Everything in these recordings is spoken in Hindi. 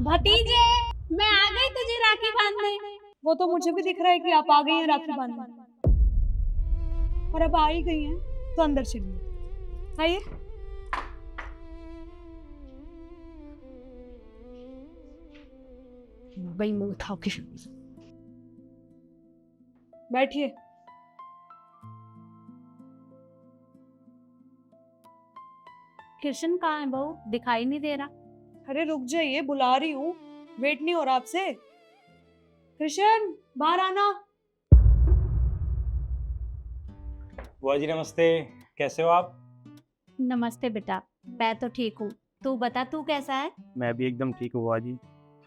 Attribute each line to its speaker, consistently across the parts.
Speaker 1: भतीजे, मैं आ गई तुझे राखी बांधने।
Speaker 2: वो तो मुझे भी दिख रहा है कि आप आ गई हैं राखी बांधने, और अब आ ही गई हैं तो अंदर चलिए, आइए।
Speaker 1: भाई मुंह उठाओ के
Speaker 2: बैठिए।
Speaker 1: कृष्ण कहाँ है बहू? दिखाई नहीं दे रहा।
Speaker 2: अरे रुक जाइए, बुला रही हूँ, वेट नहीं हो रहा आपसे। कृष्ण बाहर आना।
Speaker 3: बुआ जी नमस्ते, कैसे हो आप?
Speaker 1: नमस्ते बेटा, मैं तो ठीक हूँ। तू बता, तू कैसा है?
Speaker 3: मैं भी एकदम ठीक हूँ बुआ जी।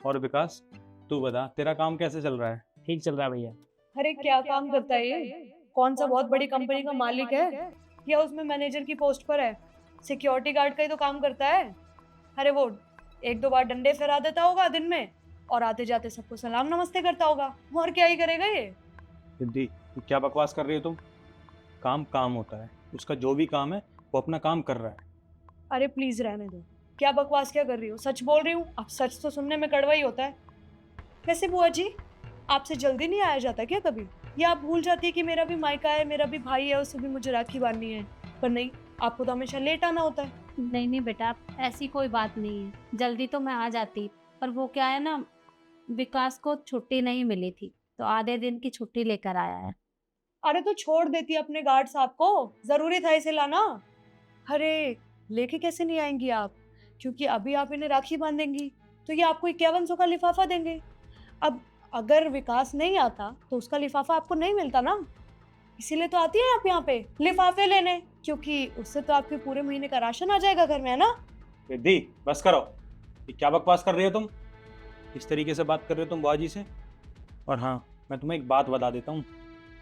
Speaker 3: और विकास, तू बता तेरा काम कैसे चल रहा है?
Speaker 4: ठीक चल रहा है भैया।
Speaker 2: अरे क्या काम करता है ये? कौन सा बहुत बड़ी कंपनी का मालिक है या उसमें मैनेजर की पोस्ट पर है? सिक्योरिटी गार्ड का ही तो काम करता है। अरे वो एक दो बार डंडे फहरा देता होगा दिन में, और आते जाते सबको सलाम नमस्ते करता होगा, और क्या ही करेगा ये।
Speaker 3: सिद्धि, तू क्या बकवास कर रही हो तुम? काम काम होता है, उसका जो भी काम है वो अपना काम कर रहा है।
Speaker 2: अरे प्लीज रहने दो, क्या बकवास क्या कर रही हो? सच बोल रही हूँ। अब सच तो सुनने में कड़वा ही होता है। वैसे बुआ जी, आपसे जल्दी नहीं आया जाता क्या कभी? या आप भूल जाती है कि मेरा भी मायका है, मेरा भी भाई है, उसे भी मुझे राखी बांधनी है? पर नहीं, आपको तो हमेशा लेट आना होता है।
Speaker 1: नहीं नहीं बेटा, ऐसी कोई बात नहीं है। जल्दी तो मैं आ जाती, पर वो क्या है ना, विकास को छुट्टी नहीं मिली थी तो आधे दिन की छुट्टी लेकर आया है।
Speaker 2: अरे तो छोड़ देती अपने गार्ड साहब को, जरूरी था इसे लाना। अरे लेके कैसे नहीं आएंगी आप? क्योंकि अभी आप इन्हें राखी बांधेंगी तो ये आपको 5100 का लिफाफा देंगे। अब अगर विकास नहीं आता तो उसका लिफाफा आपको नहीं मिलता ना, इसीलिए तो आती है आप यहाँ पे लिफाफे लेने, क्योंकि उससे तो आपके पूरे महीने का राशन आ जाएगा घर में, है ना?
Speaker 3: सिद्धि बस करो, ये क्या बकवास कर रही हो तुम? इस तरीके से बात कर रहे हो तुम बुआ जी से? और हाँ, मैं तुम्हें एक बात बता देता हूँ,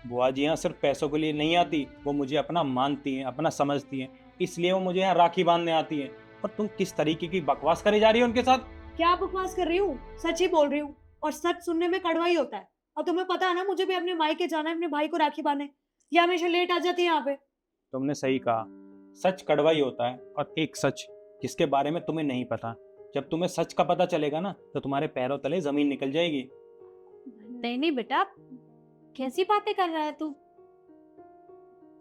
Speaker 3: बुआ जी यहाँ सिर्फ पैसों के लिए नहीं आती, वो मुझे अपना मानती हैं, अपना समझती हैं, इसलिए वो मुझे यहाँ राखी बांधने आती हैं। और तुम किस तरीके की बकवास करे जा रही हो उनके साथ?
Speaker 2: क्या बकवास कर रही हूँ? सच ही बोल रही हूँ, और सच सुनने में कड़वा ही होता है। और तुम्हें पता है ना, मुझे भी अपने मायके जाना है अपने भाई को राखी बांधने, ये हमेशा लेट आ जाती है यहाँ पे।
Speaker 3: तुमने सही कहा, सच कड़वा ही होता है। और एक सच जिसके बारे में तुम्हें नहीं पता, जब तुम्हें सच का पता चलेगा ना तो तुम्हारे पैरों तले जमीन निकल जाएगी।
Speaker 1: नहीं नहीं बेटा, कैसी बातें कर रहा है तू?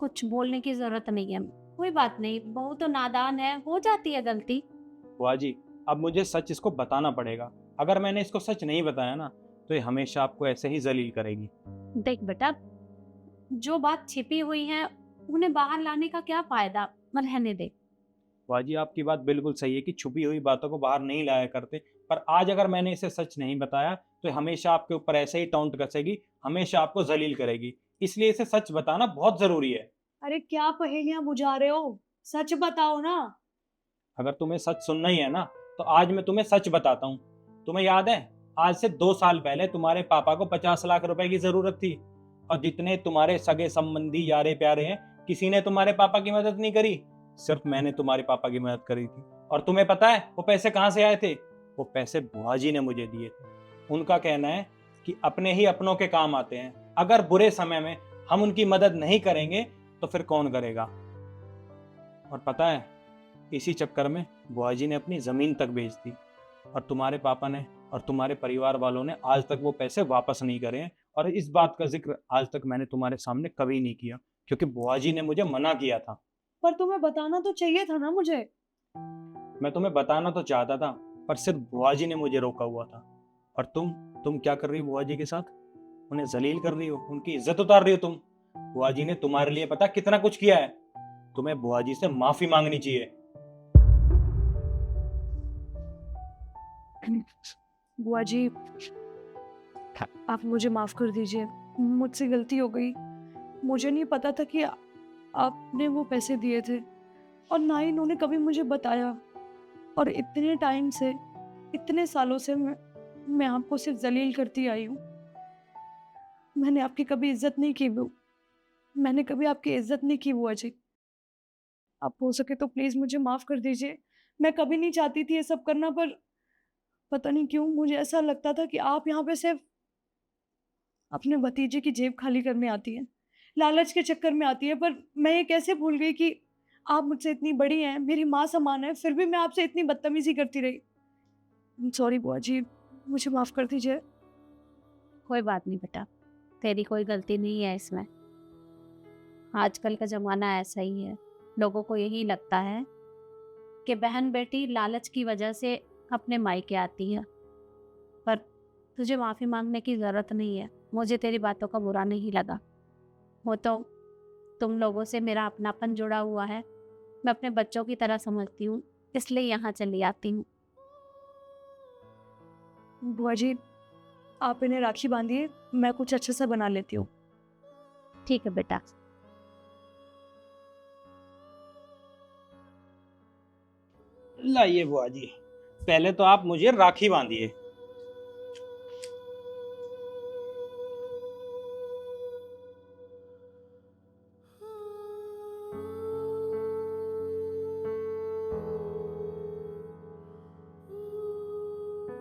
Speaker 1: कुछ बोलने की जरूरत नहीं है, कोई बात नहीं। बहू तो नादान है, हो जाती है गलती।
Speaker 3: बुआ जी, अब मुझे सच इसको बताना पड़ेगा। अगर मैंने इसको सच नहीं बताया ना तो ये हमेशा आपको ऐसे ही जलील करेगी।
Speaker 1: देख बेटा, जो बात छिपी हुई है उन्हें बाहर लाने का क्या फायदा, रहने दे।
Speaker 3: बुआ जी, आपकी बात बिल्कुल सही है कि छुपी हुई बातों को बाहर नहीं लाया करते, पर आज अगर मैंने इसे सच नहीं बताया तो ये हमेशा आपके ऊपर ऐसे ही टॉन्ट कसेगी, हमेशा आपको जलील करेगी। इसलिए इसे सच बताना बहुत जरूरी है।
Speaker 2: अरे क्या पहेलियां बुझा रहे हो? सच बताओ ना।
Speaker 3: अगर तुम्हें सच सुनना ही है ना तो आज मैं तुम्हें सच बताता हूँ। तुम्हें याद है, आज से 2 साल पहले तुम्हारे पापा को 50 लाख रुपए की जरूरत थी, और जितने तुम्हारे सगे संबंधी यारे प्यारे हैं, किसी ने तुम्हारे पापा की मदद नहीं करी, सिर्फ मैंने तुम्हारे पापा की मदद करी थी। और तुम्हें पता है वो पैसे कहाँ से आए थे? वो पैसे बुआ जी ने मुझे दिए थे। उनका कहना है कि अपने ही अपनों के काम आते हैं, अगर बुरे समय में हम उनकी मदद नहीं करेंगे तो फिर कौन करेगा? और पता है, इसी चक्कर में बुआ जी ने अपनी जमीन तक बेच दी, और तुम्हारे पापा ने और तुम्हारे परिवार वालों ने आज तक वो पैसे वापस नहीं करे हैं। और इस बात का जिक्र आज तक मैंने तुम्हारे सामने कभी नहीं किया, क्योंकि बुआ जी ने मुझे मना किया था।
Speaker 2: पर तुम्हें बताना तो चाहिए था ना मुझे।
Speaker 3: मैं तुम्हें बताना तो चाहता था, पर सिर्फ बुआ जी ने मुझे रोका हुआ था। और तुम क्या कर रही हो बुआ जी के साथ? उन्हें जलील कर रही हो, उनकी इज्जत उतार रही हो तुम। बुआ जी ने तुम्हारे लिए पता कितना कुछ किया है। तुम्हें बुआ जी से माफी मांगनी चाहिए।
Speaker 2: बुआ जी, आप मुझे माफ कर दीजिए, मुझसे गलती हो गई। मुझे नहीं पता था कि आपने वो पैसे दिए थे, और ना ही इन्होंने कभी मुझे बताया। और इतने टाइम से, इतने सालों से मैं आपको सिर्फ जलील करती आई हूँ। मैंने आपकी कभी इज्जत नहीं की मैंने कभी आपकी इज्जत नहीं की बुआ जी। आप हो सके तो प्लीज मुझे माफ कर दीजिए। मैं कभी नहीं चाहती थी ये सब करना, पर पता नहीं क्यों मुझे ऐसा लगता था कि आप यहाँ पे सिर्फ अपने भतीजे की जेब खाली करने आती हैं, लालच के चक्कर में आती है। पर मैं ये कैसे भूल गई कि आप मुझसे इतनी बड़ी हैं, मेरी माँ समान है, फिर भी मैं आपसे इतनी बदतमीजी करती रही। सॉरी बुआ जी, मुझे माफ़ कर दीजिए।
Speaker 1: कोई बात नहीं बेटा, तेरी कोई गलती नहीं है इसमें। आजकल का ज़माना ऐसा ही है, लोगों को यही लगता है कि बहन बेटी लालच की वजह से अपने मायके आती है, पर तुझे माफ़ी मांगने की ज़रूरत नहीं है। मुझे तेरी बातों का बुरा नहीं लगा। वो तो तुम लोगों से मेरा अपनापन जुड़ा हुआ है, मैं अपने बच्चों की तरह समझती हूँ, इसलिए यहाँ चली आती हूँ।
Speaker 2: बुआ जी, आप इन्हें राखी बांधिए, मैं कुछ अच्छा सा बना लेती हूँ।
Speaker 1: ठीक है बेटा।
Speaker 3: लाइए बुआ जी, पहले तो आप मुझे राखी बांधिए,